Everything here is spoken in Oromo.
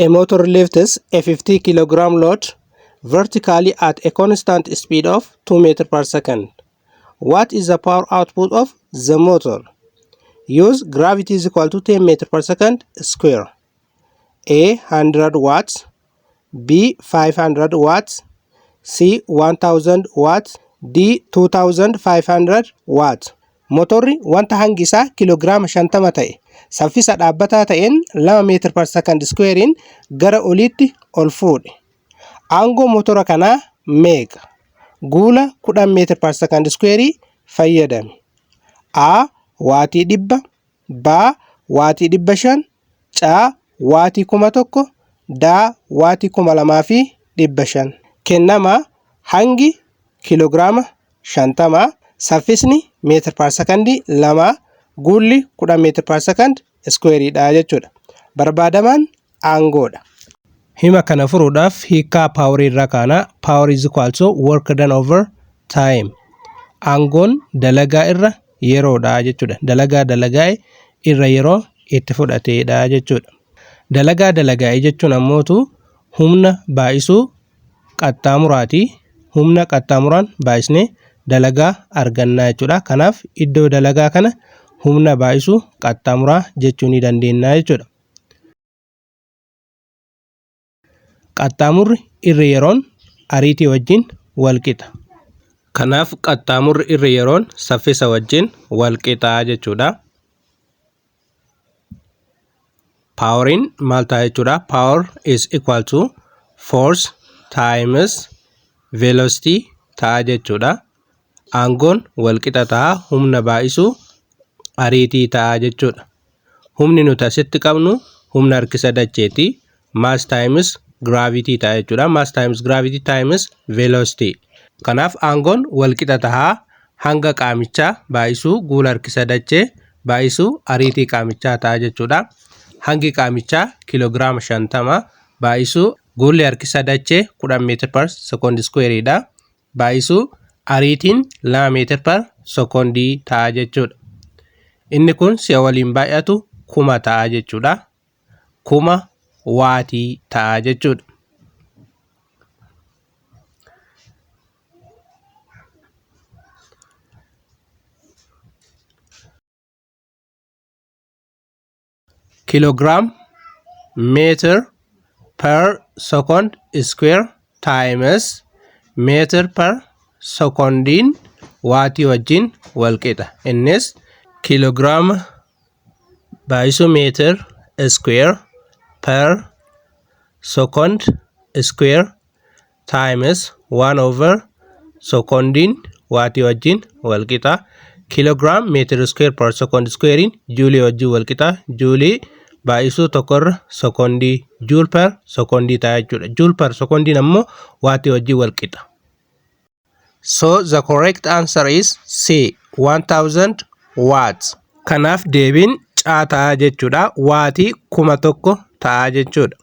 A motor lifts a 50 kilogram load vertically at a constant speed of 2 meters per second. What is the power output of the motor? Use gravity is equal to 10 meters per second square. A 100 watts, B 500 watts, C 1000 watts, D 2500 watts. Motorri wanta hangi isaa kiloogiraama 50 ta'e saffisa dhaabbataa ta'een 2 meetira per second squarein gara oliitti ol fuudhe. Aangoo motora kanaa meeqa? Guula 10 meetira per second square fayyadame. A waatii 100, B waatii 500, C waatii 1000, D waatii 2500. Kennama hangi kiloogiraama 50, saffisni meetira per second 2, guulli 10 meetira per second square dha jechuudha. Barbaadamaan aangoodha. Hima kana furuudhaaf hiikaa power irraa kaana. Power is equal to work done over time. Aangoon dalagaa irra yeroodha jechuudha. Dalagaa irra yeroo itti fudhateedha jechuudha. Dalagaa jechuun ammootu humna baay'isuu qaxxaamuraati. Humna qaxxaamuraan baay'isnee dalagaa argannaa jechuudha. Kanaaf iddoo dalagaa kana humna baay'isuu qaxxaamuraa jechuu ni dandeenya jechuudha. Qaxxaamurri irra yeroon ariitii wajjin wal qixa. Kanaaf qaxxaamurri irra yeroon saffisa wajjin wal qixa jechuudha. Powering maal ta'a jechuudha? Power is equal to force times velocity ta'a jechuudha. Aangoon wal qixa ta'a, humna baay'isuu ariitii ta'a jechuudha. Humni nuti asitti qabnu humna harkisa dacheeti. Mass times gravity ta'a jechuudha. Mass times gravity times velocity. Kanaaf aangoon wal qixa ta'a. Hanga qaamichaa baay'isuu guula harkisa dachee baay'isuu ariitii qaamichaa ta'a jechuudha. Hangi qaamichaa kiloogiraama 50 baay'isuu guulli harkisa dachee 10 meetira per second square dha. Baay'isuu ariitiin 2 meetira per second ta'a jechuudha. Inni kun si'a waliin baay'atu 1000 ta'a jechuudha. 1000 waatii ta'a jechuudha. Kilogram meter per second square times meter per secondin waatii wajjin wal qixa. Innis kilograama baay'isuu meter square per second square times 1 over secondin waatii wajjin wal qixa. Kilogram meter square per second squarein juulii wajjin wal qixa. Juulii baay'isuu tokkorra secondii joule per secondii ta'a jechuudha. Joule per secondin ammoo waatii wajjin wal qixa. So the correct answer is C 1000 watts. Kanaaf deebiin C ta'a jechuudha. Waatii 1000 ta'a jechuudha.